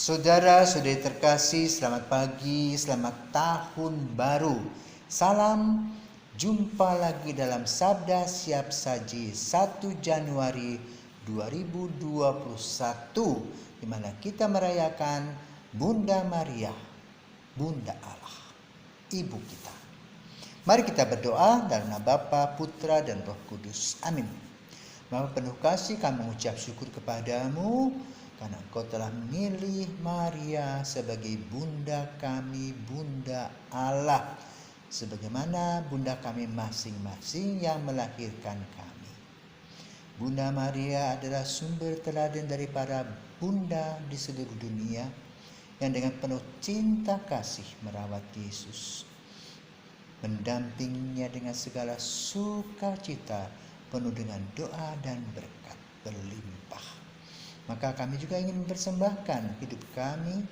Saudara-saudari terkasih, selamat pagi, selamat tahun baru. Salam, jumpa lagi dalam Sabda Siap Saji 1 Januari 2021, di mana kita merayakan Bunda Maria, Bunda Allah, Ibu kita. Mari kita berdoa dalam nama Bapa, Putra, dan Roh Kudus. Amin. Bapa penuh kasih, kami mengucap syukur kepadamu karena Engkau telah memilih Maria sebagai Bunda kami, Bunda Allah, sebagaimana Bunda kami masing-masing yang melahirkan kami. Bunda Maria adalah sumber teladan dari para bunda di seluruh dunia yang dengan penuh cinta kasih merawat Yesus, mendampinginya dengan segala sukacita, penuh dengan doa dan berkat berlimpah. Maka kami juga ingin mempersembahkan hidup kami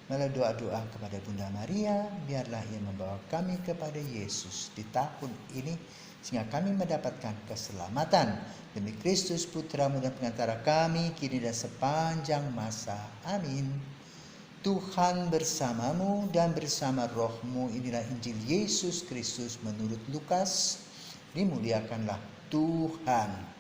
melalui doa-doa kepada Bunda Maria. Biarlah ia membawa kami kepada Yesus di tahun ini, sehingga kami mendapatkan keselamatan. Demi Kristus Putra-Mu dan Pengantara kami, kini dan sepanjang masa. Amin. Tuhan bersamamu dan bersama rohmu. Inilah Injil Yesus Kristus menurut Lukas. Dimuliakanlah Tuhan.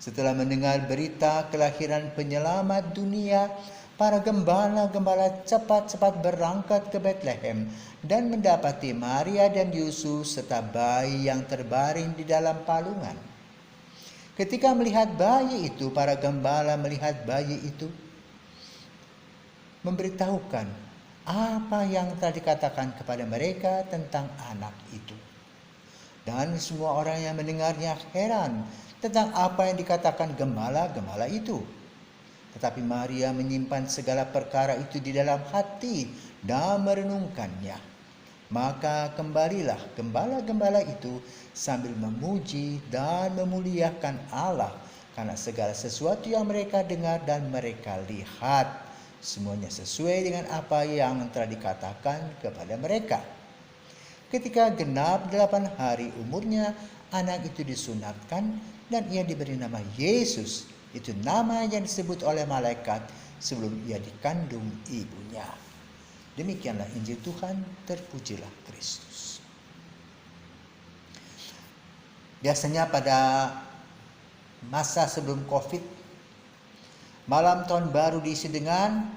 Setelah mendengar berita kelahiran penyelamat dunia, para gembala-gembala cepat-cepat berangkat ke Betlehem dan mendapati Maria dan Yusuf serta bayi yang terbaring di dalam palungan. Ketika melihat bayi itu, para gembala melihat bayi itu, memberitahukan apa yang telah dikatakan kepada mereka tentang anak itu. Dan semua orang yang mendengarnya heran tentang apa yang dikatakan gembala-gembala itu. Tetapi Maria menyimpan segala perkara itu di dalam hati dan merenungkannya. Maka kembalilah gembala-gembala itu sambil memuji dan memuliakan Allah karena segala sesuatu yang mereka dengar dan mereka lihat, semuanya sesuai dengan apa yang telah dikatakan kepada mereka. Ketika genap 8 hari umurnya, anak itu disunatkan dan ia diberi nama Yesus. Itu nama yang disebut oleh malaikat sebelum ia dikandung ibunya. Demikianlah Injil Tuhan, terpujilah Kristus. Biasanya pada masa sebelum COVID, malam tahun baru diisi dengan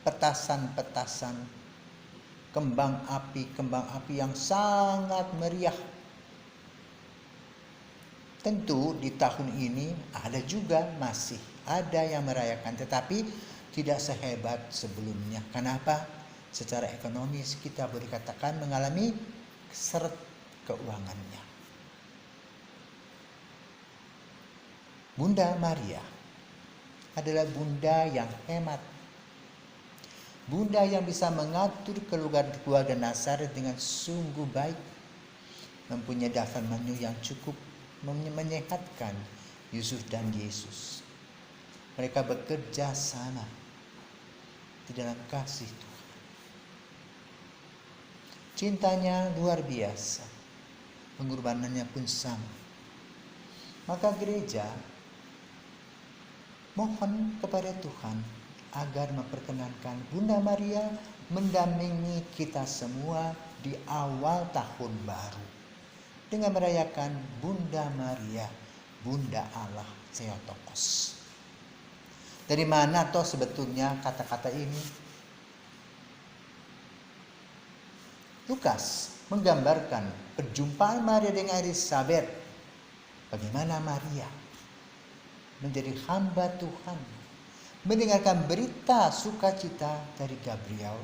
petasan-petasan, kembang api yang sangat meriah. Tentu di tahun ini masih ada yang merayakan, tetapi tidak sehebat sebelumnya. Kenapa? Secara ekonomis kita boleh katakan mengalami seret keuangannya. Bunda Maria adalah bunda yang hemat. Bunda yang bisa mengatur keluarga Nazaret dengan sungguh baik. Mempunyai daftar menu yang cukup menyehatkan Yusuf dan Yesus. Mereka bekerja sama di dalam kasih Tuhan. Cintanya luar biasa, pengorbanannya pun sama. Maka gereja mohon kepada Tuhan agar memperkenankan Bunda Maria mendampingi kita semua di awal tahun baru dengan merayakan Bunda Maria, Bunda Allah Theotokos. Dari mana toh sebetulnya kata-kata ini? Lukas menggambarkan perjumpaan Maria dengan Elizabeth. Bagaimana Maria menjadi hamba Tuhan, mendengarkan berita sukacita dari Gabriel,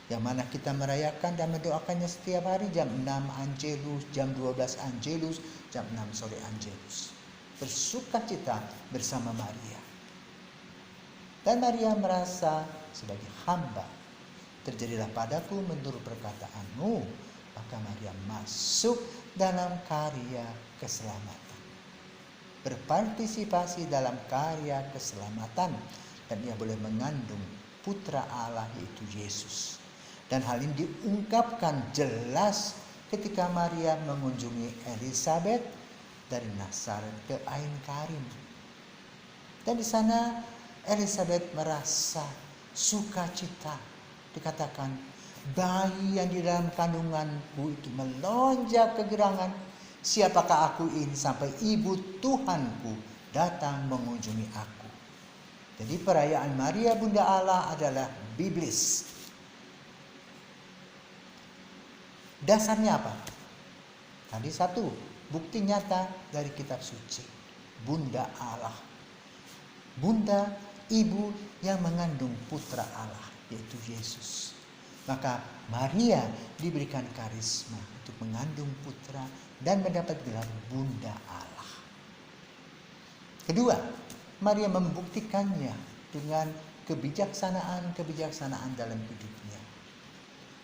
yang mana kita merayakan dan mendoakannya setiap hari jam 6 Angelus, jam 12 Angelus, jam 6 sore Angelus. Bersukacita bersama Maria. Dan Maria merasa sebagai hamba. Terjadilah padaku menurut perkataanmu. Maka Maria masuk dalam karya keselamatan. Berpartisipasi dalam karya keselamatan. Dan ia boleh mengandung Putra Allah yaitu Yesus. Dan hal ini diungkapkan jelas ketika Maria mengunjungi Elizabeth dari Nazaret ke Ain Karim. Dan di sana Elizabeth merasa sukacita. Dikatakan, bayi yang di dalam kandunganku itu melonjak kegirangan. Siapakah aku ini sampai ibu Tuhanku datang mengunjungi aku. Jadi perayaan Maria Bunda Allah adalah biblis. Dasarnya apa? Tadi satu, bukti nyata dari kitab suci. Bunda Allah. Bunda, ibu yang mengandung putra Allah, yaitu Yesus. Maka Maria diberikan karisma untuk mengandung putra dan mendapat gelar Bunda Allah. Kedua, Maria membuktikannya dengan kebijaksanaan dalam hidupnya.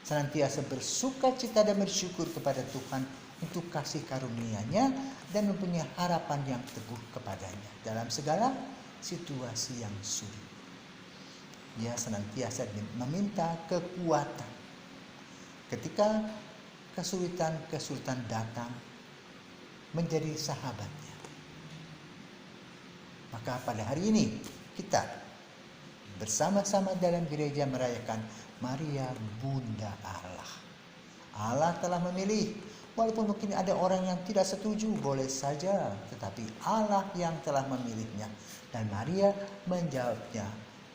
Senantiasa bersuka cita dan bersyukur kepada Tuhan untuk kasih karunia-Nya dan mempunyai harapan yang teguh kepadanya dalam segala situasi yang sulit. Dia senantiasa meminta kekuatan. Ketika kesulitan datang, menjadi sahabatnya. Maka pada hari ini kita bersama-sama dalam gereja merayakan Maria Bunda Allah. Allah telah memilih, walaupun mungkin ada orang yang tidak setuju, boleh saja, tetapi Allah yang telah memilihnya. Dan Maria menjawabnya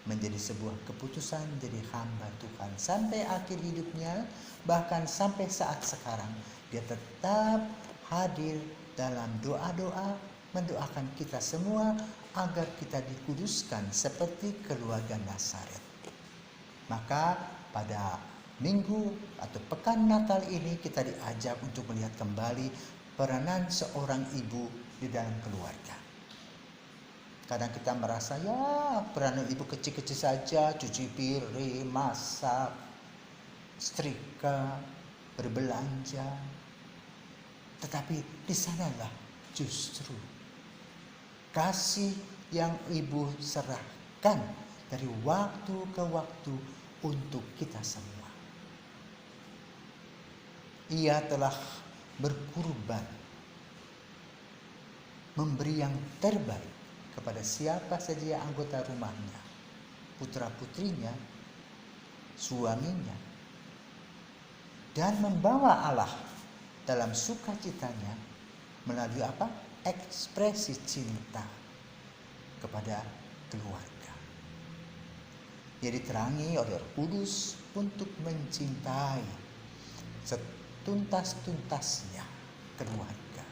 menjadi sebuah keputusan jadi hamba Tuhan sampai akhir hidupnya, bahkan sampai saat sekarang dia tetap hadir dalam doa-doa, mendoakan kita semua agar kita dikuduskan seperti keluarga Nazaret. Maka pada minggu atau pekan Natal ini kita diajak untuk melihat kembali peranan seorang ibu di dalam keluarga. Kadang kita merasa peranan ibu kecil-kecil saja, cuci piring, masak, setrika, berbelanja. Tetapi di sanalah justru kasih yang ibu serahkan dari waktu ke waktu untuk kita semua. Ia telah berkorban, memberi yang terbaik kepada siapa saja anggota rumahnya, putra-putrinya, suaminya, dan membawa Allah dalam sukacitanya melalui apa? Ekspresi cinta kepada keluarga. Ia diterangi oleh Roh Kudus untuk mencintai setuntas-tuntasnya keluarga.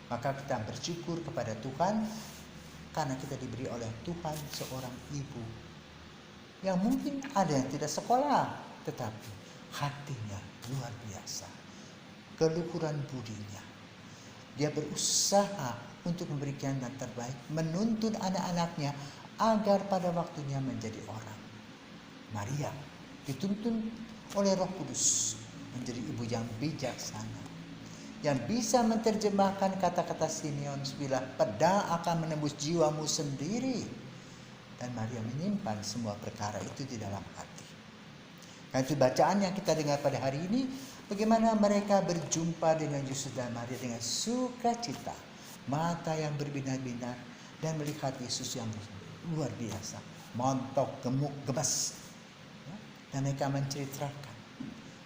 Maka kita bersyukur kepada Tuhan karena kita diberi oleh Tuhan seorang ibu yang mungkin ada yang tidak sekolah, tetapi hatinya luar biasa, keluhuran budinya. Dia berusaha untuk memberikan yang terbaik, menuntun anak-anaknya agar pada waktunya menjadi orang. Maria dituntun oleh Roh Kudus menjadi ibu yang bijaksana, yang bisa menerjemahkan kata-kata Simeon, bila pedang akan menembus jiwamu sendiri. Dan Maria menyimpan semua perkara itu di dalam hati. Karena itu bacaan yang kita dengar pada hari ini, bagaimana mereka berjumpa dengan Yesus dan Maria dengan sukacita, mata yang berbinar-binar, dan melihat Yesus yang luar biasa, montok, gemuk, gemas. Dan mereka menceritakan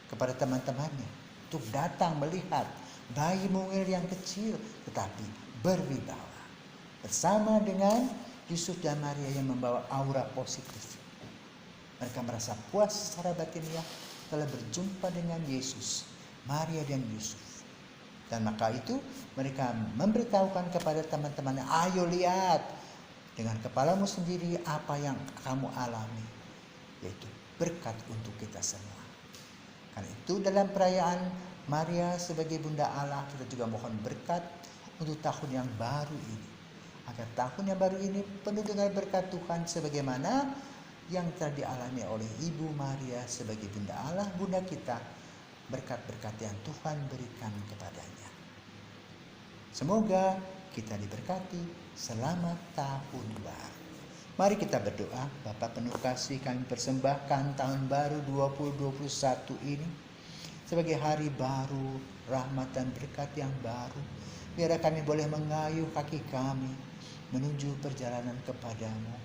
kepada teman-temannya untuk datang melihat bayi mungil yang kecil tetapi berwibawa, bersama dengan Yusuf dan Maria yang membawa aura positif. Mereka merasa puas secara batiniah telah berjumpa dengan Yesus, Maria dan Yusuf. Dan maka itu mereka memberitahukan kepada teman-temannya, ayo lihat dengan kepalamu sendiri apa yang kamu alami, yaitu berkat untuk kita semua. Karena itu dalam perayaan Maria sebagai Bunda Allah, kita juga mohon berkat untuk tahun yang baru ini, agar tahun yang baru ini penuh dengan berkat Tuhan sebagaimana yang telah dialami oleh Ibu Maria sebagai Bunda Allah, Bunda kita, berkat-berkat yang Tuhan berikan kepadanya. Semoga kita diberkati. Selamat tahun baru. Mari kita berdoa. Bapa penuh kasih, kami persembahkan tahun baru 2021 ini sebagai hari baru, rahmat dan berkat yang baru. Biar kami boleh mengayuh kaki kami menuju perjalanan kepadamu.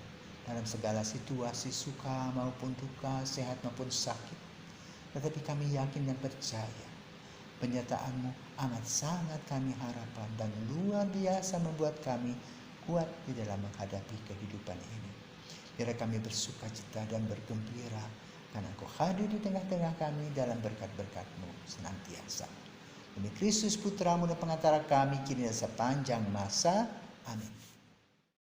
dalam segala situasi, suka maupun duka, sehat maupun sakit. Tetapi kami yakin dan percaya penyertaan-Mu amat sangat kami harapkan dan luar biasa membuat kami kuat di dalam menghadapi kehidupan ini. Biar kami bersuka cita dan bergembira karena Engkau hadir di tengah-tengah kami dalam berkat-berkat-Mu senantiasa. Demi Kristus Putra-Mu dan pengantara kami kini dan sepanjang masa. Amin.